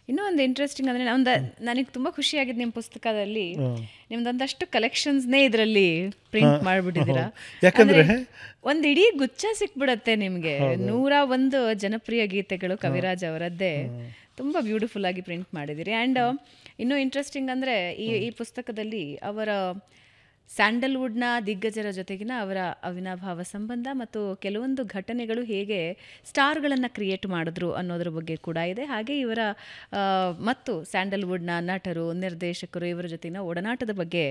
ಇನ್ನೂ ಒಂದು ಇಂಟ್ರೆಸ್ಟಿಂಗ್ ಅಂದರೆ ನನಗೆ ತುಂಬ ಖುಷಿಯಾಗಿದ್ದು ನಿಮ್ಮ ಪುಸ್ತಕದಲ್ಲಿ ನಿಮ್ದೊಂದಷ್ಟು ಕಲೆಕ್ಷನ್ಸ್ನೇ ಇದರಲ್ಲಿ ಪ್ರಿಂಟ್ ಮಾಡಿಬಿಟ್ಟಿದ್ದೀರಾ. ಯಾಕಂದರೆ ಒಂದು ಇಡೀ ಗುಚ್ಛ ಸಿಕ್ಬಿಡತ್ತೆ ನಿಮಗೆ. 101 ಜನಪ್ರಿಯ ಗೀತೆಗಳು ಕವಿರಾಜ್ ಅವರದ್ದೇ ತುಂಬ ಬ್ಯೂಟಿಫುಲ್ ಆಗಿ ಪ್ರಿಂಟ್ ಮಾಡಿದ್ದೀರಿ. ಆ್ಯಂಡ್ ಇನ್ನೂ ಇಂಟ್ರೆಸ್ಟಿಂಗ್ ಅಂದರೆ ಈ ಪುಸ್ತಕದಲ್ಲಿ ಅವರ ಸ್ಯಾಂಡಲ್ವುಡ್ನ ದಿಗ್ಗಜರ ಜೊತೆಗಿನ ಅವರ ಅವಿನಾಭಾವ ಸಂಬಂಧ ಮತ್ತು ಕೆಲವೊಂದು ಘಟನೆಗಳು ಹೇಗೆ ಸ್ಟಾರ್ಗಳನ್ನು ಕ್ರಿಯೇಟ್ ಮಾಡಿದ್ರು ಅನ್ನೋದ್ರ ಬಗ್ಗೆ ಕೂಡ ಇದೆ. ಹಾಗೆ ಇವರ ಮತ್ತು ಸ್ಯಾಂಡಲ್ವುಡ್ನ ನಟರು, ನಿರ್ದೇಶಕರು ಇವರ ಜೊತೆಗಿನ ಒಡನಾಟದ ಬಗ್ಗೆ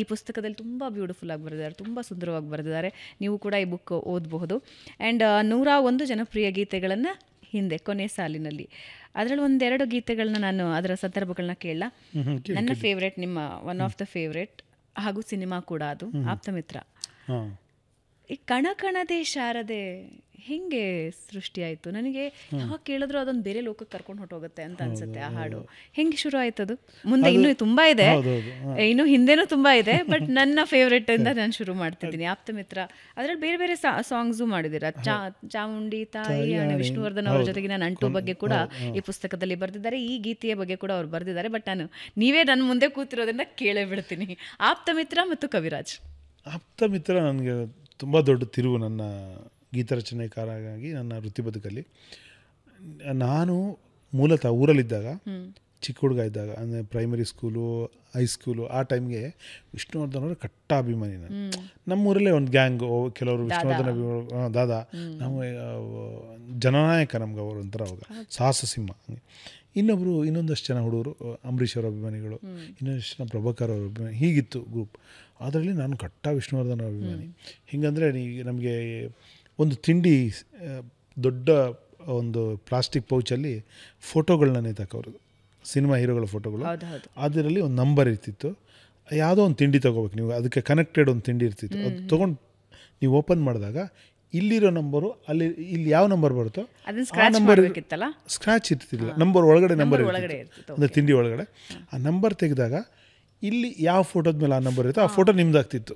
ಈ ಪುಸ್ತಕದಲ್ಲಿ ತುಂಬ ಬ್ಯೂಟಿಫುಲ್ ಆಗಿ ಬರೆದಿದ್ದಾರೆ, ತುಂಬ ಸುಂದರವಾಗಿ ಬರೆದಿದ್ದಾರೆ. ನೀವು ಕೂಡ ಈ ಬುಕ್ ಓದಬಹುದು. ಆ್ಯಂಡ್ 101 ಜನಪ್ರಿಯ ಗೀತೆಗಳನ್ನು ಹಿಂದೆ ಕೊನೆ ಸಾಲಿನಲ್ಲಿ ಅದರಲ್ಲಿ 1-2 ಗೀತೆಗಳನ್ನ ನಾನು ಅದರ ಸಂದರ್ಭಗಳನ್ನ ಕೇಳಲ್ಲ. ನನ್ನ ಫೇವ್ರೆಟ್, ನಿಮ್ಮ ಒನ್ ಆಫ್ ದ ಫೇವ್ರೆಟ್ ಹಾಗೂ ಸಿನಿಮಾ ಕೂಡ ಅದು ಆಪ್ತಮಿತ್ರ. ಈ ಕಣಕಣದೆ ಶಾರದೆ ಹೆಂಗೆ ಸೃಷ್ಟಿಯಾಯಿತು? ನನಗೆ ಯಾವಾಗ ಕೇಳಿದ್ರು ಅದೊಂದು ಬೇರೆ ಲೋಕಕ್ಕೆ ಕರ್ಕೊಂಡು ಹೊಟ್ಟೋಗುತ್ತೆ ಅಂತ ಅನ್ಸುತ್ತೆ ಆ ಹಾಡು. ಹೆಂಗೆ ಶುರು ಆಯ್ತದು? ಮುಂದೆ ಇನ್ನೂ ತುಂಬ ಇದೆ, ಇನ್ನು ಹಿಂದೆನೂ ತುಂಬ ಇದೆ, ಬಟ್ ನನ್ನ ಫೇವ್ರೆಟ್ ಇಂದ ನಾನು ಶುರು ಮಾಡ್ತಿದ್ದೀನಿ. ಆಪ್ತಮಿತ್ರ ಅದರಲ್ಲಿ ಬೇರೆ ಬೇರೆ ಸಾಂಗ್ಸು ಮಾಡಿದ್ದೀರಾ. ಚಾಮುಂಡಿ ತಾಯಿ ವಿಷ್ಣುವರ್ಧನ್ ಅವರ ಜೊತೆಗಿನ ನಂಟು ಬಗ್ಗೆ ಕೂಡ ಈ ಪುಸ್ತಕದಲ್ಲಿ ಬರೆದಿದ್ದಾರೆ. ಈ ಗೀತೆಯ ಬಗ್ಗೆ ಕೂಡ ಅವ್ರು ಬರೆದಿದ್ದಾರೆ. ಬಟ್ ನೀವೇ ನನ್ನ ಮುಂದೆ ಕೂತಿರೋದ್ರಿಂದ ಕೇಳೇ ಬಿಡ್ತೀನಿ. ಆಪ್ತಮಿತ್ರ ಮತ್ತು ಕವಿರಾಜ್. ಆಪ್ತಮಿತ್ರ ನನಗೆ ತುಂಬ ದೊಡ್ಡ ತಿರುವು ನನ್ನ ಗೀತರಚನೆಕಾರರಾಗಿ ನನ್ನ ವೃತ್ತಿ ಬದುಕಲ್ಲಿ. ನಾನು ಮೂಲತಃ ಊರಲ್ಲಿದ್ದಾಗ, ಚಿಕ್ಕ ಹುಡುಗ ಇದ್ದಾಗ, ಅಂದರೆ ಪ್ರೈಮರಿ ಸ್ಕೂಲು, ಹೈಸ್ಕೂಲು, ಆ ಟೈಮ್ಗೆ ವಿಷ್ಣುವರ್ಧನ್ ಅವರು ಕಟ್ಟ ಅಭಿಮಾನಿ ನಾನು. ನಮ್ಮೂರಲ್ಲೇ ಒಂದು ಗ್ಯಾಂಗು, ಕೆಲವರು ವಿಷ್ಣುವರ್ಧನ್ ದಾದಾ, ನಾವು ಜನನಾಯಕ ನಮ್ಗೆ ಅವರು ಒಂಥರ ಅವಾಗ ಸಾಹಸ ಸಿಂಹ. ಇನ್ನೊಂದಷ್ಟು ಜನ ಹುಡುಗರು ಅಂಬರೀಷ್ ಅವರ ಅಭಿಮಾನಿಗಳು, ಇನ್ನೊಂದಷ್ಟು ಜನ ಪ್ರಭಾಕರ್ ಅವರ ಅಭಿಮಾನಿ, ಹೀಗಿತ್ತು ಗ್ರೂಪ್. ಅದರಲ್ಲಿ ನಾನು ಕಟ್ಟ ವಿಷ್ಣುವರ್ಧನ್ ಅವರ ಅಭಿಮಾನಿ. ಹಿಂಗಂದರೆ ನಮಗೆ ಒಂದು ತಿಂಡಿ ದೊಡ್ಡ ಒಂದು ಪ್ಲಾಸ್ಟಿಕ್ ಪೌಚಲ್ಲಿ ಫೋಟೋಗಳನ್ನ ನೇತಾಕೋರು, ಸಿನಿಮಾ ಹೀರೋಗಳ ಫೋಟೋಗಳು. ಅದರಲ್ಲಿ ಒಂದು ನಂಬರ್ ಇರ್ತಿತ್ತು. ಯಾವುದೋ ಒಂದು ತಿಂಡಿ ತೊಗೋಬೇಕು ನೀವು, ಅದಕ್ಕೆ ಕನೆಕ್ಟೆಡ್ ಒಂದು ತಿಂಡಿ ಇರ್ತಿತ್ತು. ಅದು ತೊಗೊಂಡು ನೀವು ಓಪನ್ ಮಾಡಿದಾಗ ಇಲ್ಲಿರೋ ನಂಬರು ಇಲ್ಲಿ ಯಾವ ನಂಬರ್ ಬರುತ್ತೋ ಆ ನಂಬರ್ ಸ್ಕ್ರ್ಯಾಚ್ ಇರ್ತಿಲ್ಲ, ನಂಬರ್ ಒಳಗಡೆ ನಂಬರ್ ಇರ್ತಿತ್ತು, ಅಂದರೆ ತಿಂಡಿ ಒಳಗಡೆ. ಆ ನಂಬರ್ ತೆಗೆದಾಗ ಇಲ್ಲಿ ಯಾವ ಫೋಟೋದ ಮೇಲೆ ಆ ನಂಬರ್ ಇರುತ್ತೋ ಆ ಫೋಟೋ ನಿಮ್ದಾಗ್ತಿತ್ತು.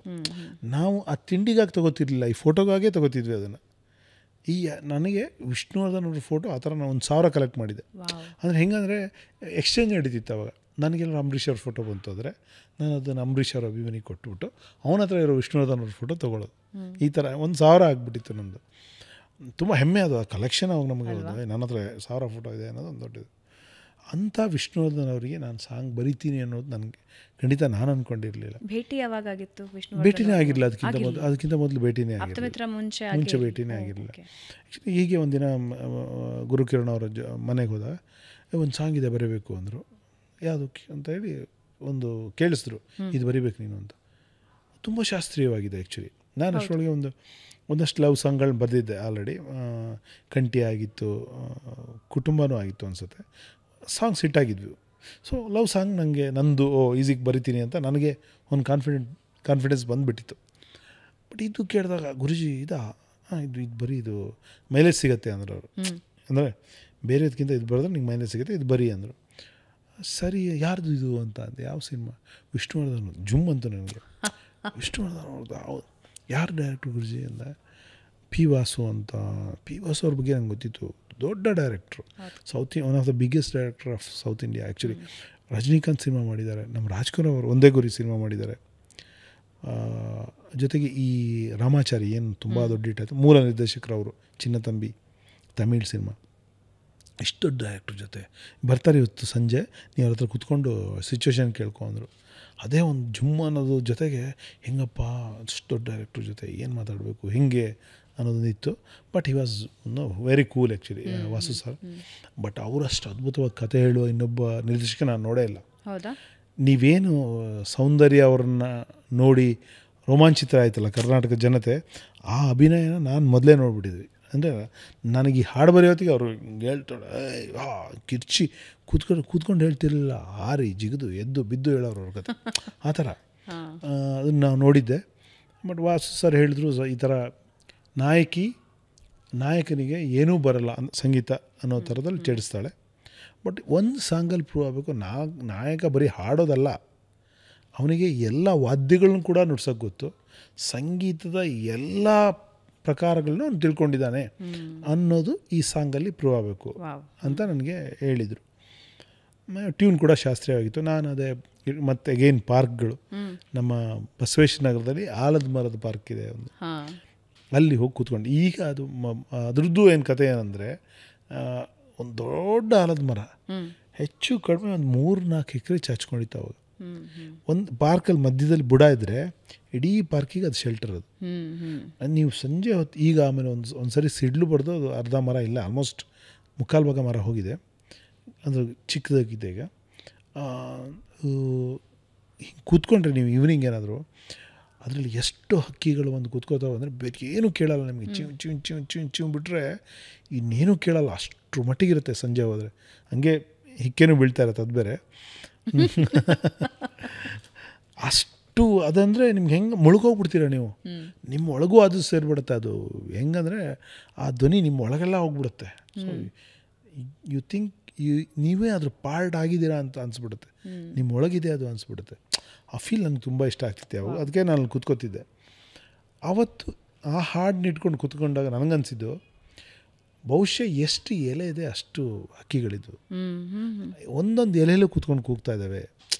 ನಾವು ಆ ತಿಂಡಿಗಾಗಿ ತೊಗೋತಿರ್ಲಿಲ್ಲ, ಈ ಫೋಟೋಗಾಗೇ ತೊಗೋತಿದ್ವಿ ಅದನ್ನು. ನನಗೆ ವಿಷ್ಣುವರ್ಧನ್ ಅವ್ರ ಫೋಟೋ ಆ ಥರ ನಾನು 1000 ಕಲೆಕ್ಟ್ ಮಾಡಿದೆ. ಅಂದರೆ ಹೆಂಗಂದರೆ ಎಕ್ಸ್ಚೇಂಜ್ ನಡೀತಿತ್ತು ಅವಾಗ. ನನಗೆಲ್ಲ ಅಂಬರೀಷ್ ಅವ್ರ ಫೋಟೋ ಬಂತು ಅಂದರೆ ನಾನು ಅದನ್ನು ಅಂಬರೀಷ್ ಅವ್ರ ಅಭಿಮಾನಿಗೆ ಕೊಟ್ಬಿಟ್ಟು ಅವನ ಹತ್ರ ಇರೋ ವಿಷ್ಣುವರ್ಧನ್ ಅವ್ರ ಫೋಟೋ ತೊಗೊಳ್ಳೋದು. ಈ ಥರ 1000 ಆಗಿಬಿಟ್ಟಿತ್ತು ನಮ್ಮದು. ತುಂಬ ಹೆಮ್ಮೆ ಅದು, ಆ ಕಲೆಕ್ಷನ್ ಅವಾಗ ನಮಗೆ ನನ್ನ ಹತ್ರ 1000 ಫೋಟೋ ಇದೆ ಅನ್ನೋದು ಒಂದು ದೊಡ್ಡದು. ಅಂಥ ವಿಷ್ಣುವರ್ಧನ್ ಅವರಿಗೆ ನಾನು ಸಾಂಗ್ ಬರಿತೀನಿ ಅನ್ನೋದು ನನಗೆ ಖಂಡಿತ ನಾನು ಅಂದ್ಕೊಂಡಿರಲಿಲ್ಲ. ಭೇಟಿ ಯಾವಾಗಾಗಿತ್ತು? ಭೇಟಿನೇ ಆಗಿರಲಿಲ್ಲ. ಅದಕ್ಕಿಂತ ಮೊದಲು ಭೇಟಿನೇ ಆಗಿರಲಿಲ್ಲ, ಮುಂಚೆ ಭೇಟಿನೇ ಆಗಿರಲಿಲ್ಲ. ಆ್ಯಕ್ಚುಲಿ ಹೀಗೆ ಒಂದಿನ ಗುರುಕಿರಣ್ ಅವರ ಮನೆಗೆ ಹೋದಾಗ ಒಂದು ಸಾಂಗ್ ಇದೆ ಬರೀಬೇಕು ಅಂದರು. ಯಾವುದಕ್ಕೆ ಅಂತ ಹೇಳಿ ಒಂದು ಕೇಳಿಸಿದ್ರು, ಇದು ಬರಿಬೇಕು ನೀನು ಅಂತ. ತುಂಬ ಶಾಸ್ತ್ರೀಯವಾಗಿದೆ ಆ್ಯಕ್ಚುಲಿ. ನಾನು ಅಷ್ಟರೊಳಗೆ ಒಂದಷ್ಟು ಲವ್ ಸಾಂಗ್ಗಳನ್ನ ಬರೆದಿದ್ದೆ ಆಲ್ರೆಡಿ. ಕಂಠಿ ಆಗಿತ್ತು, ಕುಟುಂಬನೂ ಆಗಿತ್ತು ಅನಿಸುತ್ತೆ. ಸಾಂಗ್ಸ್ ಹಿಟ್ಟಾಗಿದ್ವಿ. ಸೊ ಲವ್ ಸಾಂಗ್ ನನಗೆ ನಂದು ಈಸಿಗೆ ಬರಿತೀನಿ ಅಂತ ನನಗೆ ಒಂದು ಕಾನ್ಫಿಡೆನ್ಸ್ ಬಂದುಬಿಟ್ಟಿತ್ತು. ಬಟ್ ಇದು ಕೇಳಿದಾಗ ಗುರುಜಿ ಇದು ಬರೀ ಇದು ಮೈಲೇಜ್ ಸಿಗುತ್ತೆ ಅಂದರು ಅವರು. ಅಂದರೆ ಬೇರೆದಕ್ಕಿಂತ ಇದು ಬರೆದ್ರೆ ನಿಂಗೆ ಮೈಲೇಜ್ ಸಿಗುತ್ತೆ, ಇದು ಬರೀ ಅಂದರು. ಸರಿ, ಯಾರ್ದು ಇದು ಅಂತ ಅಂದೆ. ಯಾವ ಸಿನಿಮಾ? ವಿಷ್ಣುವರ್ಧನ್. ಜುಮ್ ಅಂತ ನನಗೆ ವಿಷ್ಣುವರ್ಧನ್ ಅವ್ರದ್ದು. ಯಾರು ಡೈರೆಕ್ಟ್ರು ಗುರುಜಿ ಅಂದ. ಪಿ ವಾಸು ಅಂತ. ಪಿ ವಾಸು ಅವ್ರ ಬಗ್ಗೆ ನಂಗೆ ಗೊತ್ತಿತ್ತು, ದೊಡ್ಡ director, one of the biggest director of South India. Actually Rajinikanth cinema ಮಾಡಿದ್ದಾರೆ, ನಮ್ಮ ರಾಜ್ಕುಮಾರ್ ಅವರು ಒಂದೇ ಗುರಿ ಸಿನಿಮಾ ಮಾಡಿದ್ದಾರೆ. ಜೊತೆಗೆ ಈ ರಾಮಾಚಾರಿ ಏನು ತುಂಬ ದೊಡ್ಡ ಹಿಟ್ಟಾಯಿತು. ಮೂಲ ನಿರ್ದೇಶಕರವರು, ಚಿನ್ನತಂಬಿ ತಮಿಳ್ ಸಿನಿಮಾ. ಇಷ್ಟು ದೊಡ್ಡ ಡೈರೆಕ್ಟ್ರ್ ಜೊತೆ ಬರ್ತಾರೆ ಇವತ್ತು ಸಂಜೆ, ನೀವು ಅವ್ರ ಹತ್ರ ಕೂತ್ಕೊಂಡು ಸಿಚುವೇಶನ್ ಕೇಳ್ಕೊ ಅಂದರು. ಅದೇ ಒಂದು ಜುಮ್ ಅನ್ನೋದು. ಜೊತೆಗೆ ಹೆಂಗಪ್ಪ ಅಷ್ಟು ದೊಡ್ಡ ಡೈರೆಕ್ಟ್ರ್ ಜೊತೆ ಏನು ಮಾತಾಡಬೇಕು ಹೆಂಗೆ ಅನ್ನೋದೊಂದಿತ್ತು. But he was very cool actually Vasu sir. But ಅವರಷ್ಟು ಅದ್ಭುತವಾಗಿ ಕತೆ ಹೇಳುವ ಇನ್ನೊಬ್ಬ ನಿರ್ದೇಶಕ ನಾನು ನೋಡೇ ಇಲ್ಲ. ನೀವೇನು ಸೌಂದರ್ಯ ಅವ್ರನ್ನ ನೋಡಿ ರೋಮಾಂಚಿತ ಆಯ್ತಲ್ಲ ಕರ್ನಾಟಕ ಜನತೆ, ಆ ಅಭಿನಯನ ನಾನು ಮೊದಲೇ ನೋಡಿಬಿಟ್ಟಿದ್ವಿ. ಅಂದರೆ ನನಗೆ ಈ ಹಾಡು ಬರೆಯೋತ್ತಿಗೆ ಅವರು ಹೇಳ್ತಾಳೆ ಕಿರ್ಚಿ ಕೂತ್ಕೊಂಡು ಹೇಳ್ತಿರಲಿಲ್ಲ, ಹಾರಿ ಜಿಗಿದು ಎದ್ದು ಬಿದ್ದು ಹೇಳೋರು ಅವ್ರ ಕತೆ ಆ ಥರ. ಅದನ್ನು ನಾವು ನೋಡಿದ್ದೆ. ಬಟ್ ವಾಸು ಸರ್ ಹೇಳಿದ್ರು, ಈ ಥರ ನಾಯಕನಿಗೆ ಏನೂ ಬರಲ್ಲ ಸಂಗೀತ ಅನ್ನೋ ಥರದಲ್ಲಿ ಚೇಡಿಸ್ತಾಳೆ. ಬಟ್ ಒಂದು ಸಾಂಗಲ್ಲಿ ಪ್ರೂವ್ ಆಗಬೇಕು, ನಾಯಕ ಬರೀ ಹಾಡೋದಲ್ಲ, ಅವನಿಗೆ ಎಲ್ಲ ವಾದ್ಯಗಳನ್ನೂ ಕೂಡ ನುಡ್ಸೋಕ್ಕೆ ಗೊತ್ತು, ಸಂಗೀತದ ಎಲ್ಲ ಪ್ರಕಾರಗಳನ್ನ ಅವ್ನು ತಿಳ್ಕೊಂಡಿದ್ದಾನೆ ಅನ್ನೋದು ಈ ಸಾಂಗಲ್ಲಿ ಪ್ರೂವ್ ಆಗಬೇಕು ಅಂತ ನನಗೆ ಹೇಳಿದರು. ಟ್ಯೂನ್ ಕೂಡ ಶಾಸ್ತ್ರೀಯವಾಗಿತ್ತು. ನಾನು ಅದೇ ಮತ್ತು ಅಗೇನ್ ಪಾರ್ಕ್ಗಳು, ನಮ್ಮ ಬಸವೇಶ್ವರ ನಗರದಲ್ಲಿ ಆಲದ ಮರದ ಪಾರ್ಕ್ ಇದೆ ಒಂದು, ಅಲ್ಲಿ ಹೋಗಿ ಕೂತ್ಕೊಂಡು. ಈಗ ಅದು ಅದ್ರದ್ದು ಏನು ಕತೆ ಏನಂದರೆ, ಒಂದು ದೊಡ್ಡ ಆಲದ ಮರ ಹೆಚ್ಚು ಕಡಿಮೆ ಒಂದು 3-4 ಎಕರೆ ಚಾಚ್ಕೊಂಡಿತ್ತು ಅವಾಗ. ಒಂದು ಪಾರ್ಕಲ್ಲಿ ಮಧ್ಯದಲ್ಲಿ ಬುಡ ಇದ್ದರೆ ಇಡೀ ಪಾರ್ಕಿಗೆ ಅದು ಶೆಲ್ಟರ್. ಅದು ನೀವು ಸಂಜೆ ಹೊತ್ತು, ಈಗ ಆಮೇಲೆ ಒಂದು ಸರಿ ಸಿಡ್ಲು ಬಡ್ದು ಅದು ಅರ್ಧ ಮರ ಇಲ್ಲ, ಆಲ್ಮೋಸ್ಟ್ ಮುಕ್ಕಾಲು ಭಾಗ ಮರ ಹೋಗಿದೆ, ಅದು ಚಿಕ್ಕದಾಗಿದೆ ಈಗ. ಹಿಂಗೆ ಕೂತ್ಕೊಂಡ್ರೆ ನೀವು ಈವ್ನಿಂಗ್ ಏನಾದರೂ ಅದರಲ್ಲಿ ಎಷ್ಟು ಹಕ್ಕಿಗಳು ಒಂದು ಕೂತ್ಕೋತಾವೆ ಅಂದರೆ ಬೇರೆ ಏನೂ ಕೇಳಲ್ಲ ನಿಮಗೆ. ಚಿವ್ ಬಿಟ್ಟರೆ ಇನ್ನೇನು ಕೇಳಲ್ಲ, ಅಷ್ಟರ ಮಟ್ಟಿಗಿರುತ್ತೆ ಸಂಜೆ ಹೋದರೆ. ಹಂಗೆ ಹಿಕ್ಕೇನೂ ಬೀಳ್ತಾ ಇರುತ್ತೆ, ಅದು ಬೇರೆ. ಅಷ್ಟು ಅದಂದರೆ ನಿಮ್ಗೆ ಹೆಂಗೆ ಮುಳುಗೋಗ್ಬಿಡ್ತೀರ ನೀವು, ನಿಮ್ಮ ಒಳಗೂ ಅದು ಸೇರಿಬಿಡುತ್ತೆ. ಅದು ಹೆಂಗಂದರೆ ಆ ಧ್ವನಿ ನಿಮ್ಮ ಒಳಗೆಲ್ಲ ಹೋಗ್ಬಿಡುತ್ತೆ. ಸೊ ಯು ಥಿಂಕ್ ನೀವೇ ಅದ್ರ ಪಾರ್ಟ್ ಆಗಿದ್ದೀರಾ ಅಂತ ಅನಿಸ್ಬಿಡುತ್ತೆ, ನಿಮ್ಮ ಒಳಗಿದೆ ಅದು ಅನಿಸ್ಬಿಡುತ್ತೆ. ಆ ಫೀಲ್ ನನಗೆ ತುಂಬ ಇಷ್ಟ ಆಗ್ತಿತ್ತು ಅವಾಗ. ಅದಕ್ಕೆ ನಾನು ಕೂತ್ಕೋತಿದ್ದೆ ಆವತ್ತು. ಆ ಹಾಡನ್ನ ಇಟ್ಕೊಂಡು ಕೂತ್ಕೊಂಡಾಗ ನನಗನ್ಸಿದ್ದು, ಬಹುಶಃ ಎಷ್ಟು ಎಲೆ ಇದೆ ಅಷ್ಟು ಹಕ್ಕಿಗಳಿದ್ದು, ಒಂದೊಂದು ಎಲೆಯಲ್ಲೂ ಕೂತ್ಕೊಂಡು ಕೂಗ್ತಾ ಇದ್ದಾವೆ.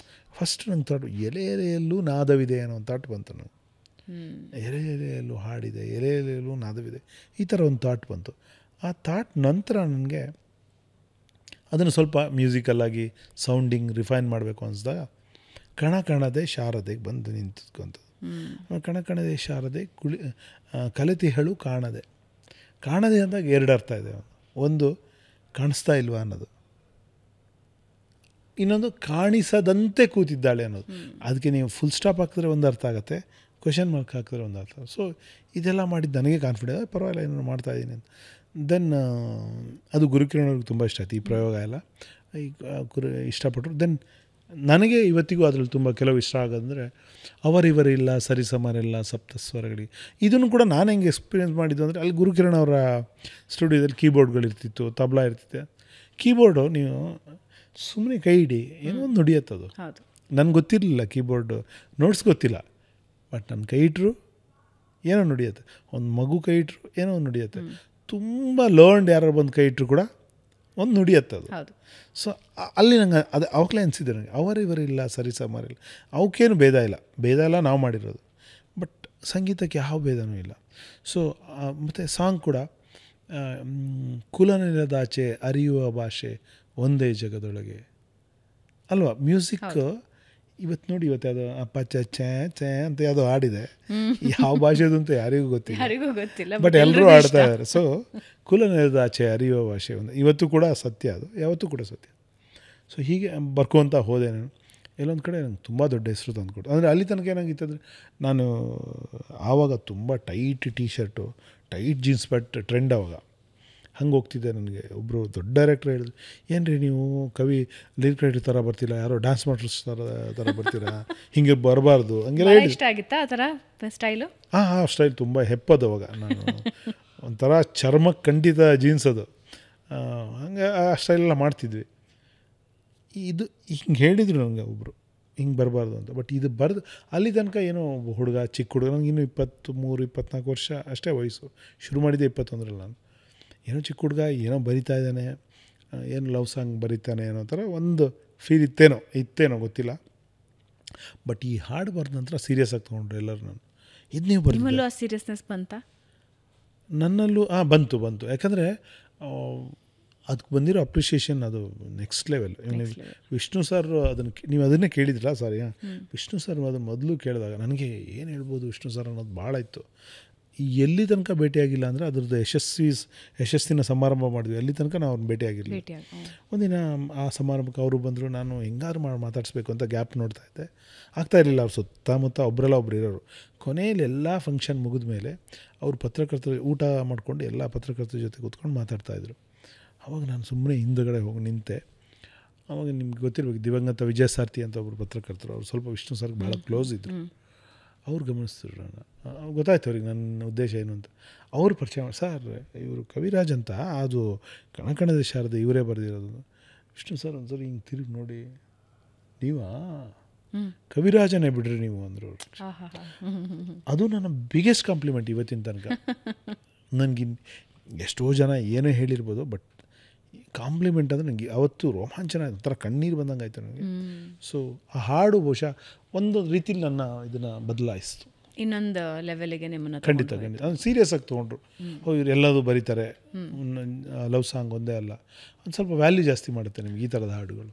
ಫಸ್ಟ್ ನಂಗೆ ಥಾಟ್, ಎಲೆಯಲ್ಲೂ ನಾದವಿದೆ ಅನ್ನೋ ಒಂದು ಥಾಟ್ ಬಂತು ನನಗೆ. ಎಲೆಯಲ್ಲೂ ಹಾಡಿದೆ, ಎಲೆಯಲ್ಲೂ ನಾದವಿದೆ, ಈ ಥರ ಒಂದು ಥಾಟ್ ಬಂತು. ಆ ಥಾಟ್ ನಂತರ ನನಗೆ ಅದನ್ನು ಸ್ವಲ್ಪ ಮ್ಯೂಸಿಕಲ್ಲಾಗಿ ಸೌಂಡಿಂಗ್ ರಿಫೈನ್ ಮಾಡಬೇಕು ಅನಿಸ್ದಾಗ ಕಣ ಕಣದೆ ಶಾರದೆಗೆ ಬಂದು ನಿಂತ್ಕೊಂಥದ್ದು. ಕಣ ಕಣದೆ ಶಾರದೆ ಕಲೆತಿಹಳು ಕಾಣದೆ. ಕಾಣದೆ ಅಂದಾಗ 2 ಅರ್ಥ ಇದೆ. ಒಂದು ಕಾಣಿಸ್ತಾ ಇಲ್ವಾ ಅನ್ನೋದು, ಇನ್ನೊಂದು ಕಾಣಿಸದಂತೆ ಕೂತಿದ್ದಾಳೆ ಅನ್ನೋದು. ಅದಕ್ಕೆ ನೀವು ಫುಲ್ ಸ್ಟಾಪ್ ಹಾಕಿದ್ರೆ ಒಂದು ಅರ್ಥ ಆಗುತ್ತೆ, ಕ್ವೆಶನ್ ಮಾರ್ಕ್ ಹಾಕಿದ್ರೆ ಒಂದು ಅರ್ಥ. ಸೊ ಇದೆಲ್ಲ ಮಾಡಿದ್ದು ನನಗೆ ಕಾನ್ಫಿಡೆನ್ಸ್, ಪರವಾಗಿಲ್ಲ ಏನೋ ಮಾಡ್ತಾಯಿದ್ದೀನಿ ಅಂತ. ದೆನ್ ಅದು ಗುರುಕಿರಣ್ ಅವ್ರಿಗೆ ತುಂಬ ಇಷ್ಟ ಆಯ್ತು ಈ ಪ್ರಯೋಗ ಎಲ್ಲ, ಇಷ್ಟಪಟ್ಟರು. ದೆನ್ ನನಗೆ ಇವತ್ತಿಗೂ ಅದರಲ್ಲಿ ತುಂಬ ಕೆಲವು ಇಷ್ಟ ಆಗೋದಂದರೆ, ಅವರಿವರಿಲ್ಲ, ಸರಿಸಮರಿಲ್ಲ, ಸಪ್ತಸ್ವರಗಳಿಗೆ. ಇದನ್ನು ಕೂಡ ನಾನು ಹೆಂಗೆ ಎಕ್ಸ್ಪೀರಿಯೆನ್ಸ್ ಮಾಡಿದ್ದು ಅಂದರೆ, ಅಲ್ಲಿ ಗುರುಕಿರಣ್ ಅವರ ಸ್ಟುಡಿಯೋದಲ್ಲಿ ಕೀಬೋರ್ಡ್ಗಳಿರ್ತಿತ್ತು, ತಬಲಾ ಇರ್ತಿತ್ತು. ಕೀಬೋರ್ಡು ನೀವು ಸುಮ್ಮನೆ ಕೈ ಹಿಡಿ, ಏನೋ ಒಂದು ನುಡಿಯತ್ತದು. ನನಗೆ ಗೊತ್ತಿರಲಿಲ್ಲ ಕೀಬೋರ್ಡು ನೋಟ್ಸ್ ಗೊತ್ತಿಲ್ಲ, ಬಟ್ ನನ್ನ ಕೈ ಇಟ್ಟರು ಏನೋ ನುಡಿಯುತ್ತೆ. ಒಂದು ಮಗು ಕೈ ಇಟ್ಟರು ಏನೋ ಒಂದು ನುಡಿಯುತ್ತೆ. ತುಂಬ ಲರ್ನ್ಡ್ ಯಾರು ಬಂದು ಕೈ ಇಟ್ಟರು ಕೂಡ ಒಂದು ನುಡಿಯತ್ತೆ ಅದು. ಸೊ ಅಲ್ಲಿ ನಂಗೆ ಅದು ಅವಾಗಲೇ ಅನಿಸಿದೆ ನನಗೆ, ಅವರಿವರಿಲ್ಲ, ಸರಿಸಮಾರಿಲ್ಲ, ಅವಕ್ಕೇನು ಭೇದ ಇಲ್ಲ ನಾವು ಮಾಡಿರೋದು. ಬಟ್ ಸಂಗೀತಕ್ಕೆ ಯಾವ ಭೇದನೂ ಇಲ್ಲ. ಸೊ ಮತ್ತು ಸಾಂಗ್ ಕೂಡ ಕುಲನೆಲದಾಚೆ ಅರಿಯುವ ಭಾಷೆ ಒಂದೇ ಜಗದೊಳಗೆ ಅಲ್ವಾ. ಮ್ಯೂಸಿಕ್ ಇವತ್ತು ನೋಡಿ, ಇವತ್ತು ಯಾವುದೋ ಅಪ್ಪ ಚೇ ಅಂತ ಯಾವುದೋ ಹಾಡಿದೆ, ಯಾವ ಭಾಷೆದು ಅಂತ ಯಾರಿಗೂ ಗೊತ್ತಿಲ್ಲ, ಬಟ್ ಎಲ್ಲರೂ ಹಾಡ್ತಾ ಇದ್ದಾರೆ. ಸೊ ಕುಲನೆಲದಾಚೆ ಅರಿಯುವ ಭಾಷೆ ಒಂದು ಇವತ್ತು ಕೂಡ ಸತ್ಯ, ಅದು ಯಾವತ್ತೂ ಕೂಡ ಸತ್ಯ. ಸೊ ಹೀಗೆ ಬರ್ಕೊತ ಹೋದೆ ನಾನು. ಎಲ್ಲೊಂದು ಕಡೆ ನಂಗೆ ತುಂಬ ದೊಡ್ಡ ಹೆಸರು ತಂದುಕೊಟ್ಟು. ಅಂದರೆ ಅಲ್ಲಿ ತನಕ ಏನಾಗಿತ್ತಂದರೆ, ನಾನು ಆವಾಗ ತುಂಬ tight T shirt, tight jeans pant trend ಆವಾಗ. ಹಂಗೆ ಹೋಗ್ತಿದ್ದೆ. ನನಗೆ ಒಬ್ಬರು ದೊಡ್ಡ ಡೈರೆಕ್ಟ್ರ್ ಹೇಳಿದ್ರು, ಏನು ರೀ ನೀವು ಕವಿ ಲಿರಿಕ್ ರೈಟರ್ ಥರ ಬರ್ತಿಲ್ಲ, ಯಾರೋ ಡ್ಯಾನ್ಸ್ ಮಾಸ್ಟರ್ಸ್ ಥರ ಬರ್ತೀರಾ, ಹಿಂಗೆ ಬರಬಾರ್ದು ಹಂಗೆಲ್ಲ ಹೇಳಿ. ಇಷ್ಟ ಆಗಿತ್ತಾ ಆ ಥರ ಸ್ಟೈಲು? ಆ ಸ್ಟೈಲ್ ತುಂಬ ಹೆಪ್ಪದು ಅವಾಗ. ನಾನು ಒಂಥರ ಚರ್ಮಕ್ಕೆ ಖಂಡಿತ ಜೀನ್ಸ್ ಅದು, ಹಂಗೆ ಆ ಸ್ಟೈಲೆಲ್ಲ ಮಾಡ್ತಿದ್ವಿ. ಇದು ಹಿಂಗೆ ಹೇಳಿದರು ನನಗೆ ಒಬ್ಬರು, ಹಿಂಗೆ ಬರಬಾರ್ದು ಅಂತ. ಬಟ್ ಇದು ಬರೆದು ಅಲ್ಲಿ ತನಕ ಏನೋ ಚಿಕ್ಕ ಹುಡುಗ, ನನಗೆ ಇನ್ನೂ 23-24 ವರ್ಷ ಅಷ್ಟೇ ವಯಸ್ಸು. ಶುರು ಮಾಡಿದ್ದೆ 21ರಲ್ಲಿ. ನಾನು ಏನೋ ಚಿಕ್ಕ ಹುಡುಗ, ಏನೋ ಬರಿತಾ ಇದ್ದಾನೆ, ಏನು ಲವ್ ಸಾಂಗ್ ಬರೀತಾನೆ ಅನ್ನೋ ಥರ ಒಂದು ಫೀಲ್ ಇತ್ತೇನೋ ಗೊತ್ತಿಲ್ಲ. ಬಟ್ ಈ ಹಾಡು ಬರೆದ ನಂತರ ಸೀರಿಯಸ್ ಆಗಿ ತೊಗೊಂಡ್ರು ಎಲ್ಲರೂ. ನಾನು ಇದು ನೀವು ಬರೀ ಸೀರಿಯಸ್ನೆಸ್ ಬಂತ ನನ್ನಲ್ಲೂ ಬಂತು. ಯಾಕಂದರೆ ಅದಕ್ಕೆ ಬಂದಿರೋ ಅಪ್ರಿಷಿಯೇಷನ್ ಅದು ನೆಕ್ಸ್ಟ್ ಲೆವೆಲ್. ವಿಷ್ಣು ಸರ್ ನೀವು ಅದನ್ನೇ ಕೇಳಿದ್ರಲ್ಲ, ಸಾರಿ, ವಿಷ್ಣು ಸರ್ ಅದನ್ನು ಮೊದಲು ಕೇಳಿದಾಗ ನನಗೆ ಏನು ಹೇಳ್ಬೋದು ವಿಷ್ಣು ಸರ್ ಅನ್ನೋದು ಭಾಳ ಇತ್ತು. ಎಲ್ಲಿ ತನಕ ಭೇಟಿಯಾಗಿಲ್ಲ ಅಂದರೆ ಅದ್ರದ್ದು ಯಶಸ್ಸಿನ ಸಮಾರಂಭ ಮಾಡಿದ್ವಿ, ಅಲ್ಲಿ ತನಕ ನಾವು ಅವ್ರನ್ನ ಭೇಟಿಯಾಗಿರಲಿಲ್ಲ. ಒಂದಿನ ಆ ಸಮಾರಂಭಕ್ಕೆ ಅವರು ಬಂದರು, ನಾನು ಹೆಂಗಾದ್ರು ಮಾತಾಡಿಸ್ಬೇಕು ಅಂತ ಗ್ಯಾಪ್ ನೋಡ್ತಾ ಇದ್ದೆ, ಆಗ್ತಾಯಿರಲಿಲ್ಲ. ಅವ್ರು ಸುತ್ತಮುತ್ತ ಒಬ್ಬರೆಲ್ಲ ಒಬ್ರು ಇರೋರು. ಕೊನೆಯಲ್ಲಿ ಎಲ್ಲ ಫಂಕ್ಷನ್ ಮುಗಿದ ಮೇಲೆ ಅವರು ಪತ್ರಕರ್ತರು ಊಟ ಮಾಡಿಕೊಂಡು ಎಲ್ಲ ಪತ್ರಕರ್ತರ ಜೊತೆ ಕೂತ್ಕೊಂಡು ಮಾತಾಡ್ತಾಯಿದ್ರು. ಆವಾಗ ನಾನು ಸುಮ್ಮನೆ ಹಿಂದುಗಡೆ ಹೋಗಿ ನಿಂತೆ. ಆವಾಗ ನಿಮ್ಗೆ ಗೊತ್ತಿರಬೇಕು, ದಿವಂಗತ ವಿಜಯ ಸಾರಥಿ ಅಂತ ಒಬ್ಬರು ಪತ್ರಕರ್ತರು, ಅವ್ರು ಸ್ವಲ್ಪ ವಿಷ್ಣು ಸರ್ಗೆ ಭಾಳ ಕ್ಲೋಸ್ ಇದ್ದರು. ಅವ್ರು ಗಮನಿಸ್ತಿದ್ರು ನಾನು, ಗೊತ್ತಾಯ್ತು ಅವ್ರಿಗೆ ನನ್ನ ಉದ್ದೇಶ ಏನು ಅಂತ. ಅವರು ಪರಿಚಯ ಮಾಡಿ, ಸರ್ ಇವರು ಕವಿರಾಜ್ ಅಂತ, ಅದು ಕಣಕಣದ ಶಾರದೆ ಇವರೇ ಬರೆದಿರೋದು. ವಿಷ್ಣು ಸರ್ ಒಂದು ಸರಿ ಹಿಂಗೆ ತಿರುಗಿ ನೋಡಿ, ನೀವಾ ಕವಿರಾಜನೇ ಬಿಡ್ರಿ ನೀವು ಅಂದರು ಅವರು. ಅದು ನನ್ನ ಬಿಗ್ಗೆಸ್ಟ್ ಕಾಂಪ್ಲಿಮೆಂಟ್ ಇವತ್ತಿನ ತನಕ. ನನಗೆ ಎಷ್ಟೋ ಜನ ಏನೋ ಹೇಳಿರ್ಬೋದು, ಬಟ್ ಕಾಂಪ್ಲಿಮೆಂಟ್ ಅಂದರೆ ನನಗೆ ಅವತ್ತು ರೋಮಾಂಚನ ಒಂಥರ ಕಣ್ಣೀರು ಬಂದಂಗೆ ಆಯಿತು ನನಗೆ. ಸೊ ಆ ಹಾಡು ಬಹುಶಃ ಒಂದು ರೀತಿಲಿ ನನ್ನ ಇದನ್ನು ಬದಲಾಯಿಸ್ತು. ಇನ್ನೊಂದು ಲೆವೆಲಿಗೆ ನಿಮ್ಮನ್ನು ಖಂಡಿತ ಅದು ಸೀರಿಯಸ್ ಆಗಿ ತೊಗೊಂಡ್ರು. ಇವ್ರು ಎಲ್ಲದೂ ಬರೀತಾರೆ, ಲವ್ ಸಾಂಗ್ ಒಂದೇ ಅಲ್ಲ, ಒಂದು ಸ್ವಲ್ಪ ವ್ಯಾಲ್ಯೂ ಜಾಸ್ತಿ ಮಾಡುತ್ತೆ ನಿಮ್ಗೆ ಈ ಥರದ ಹಾಡುಗಳು.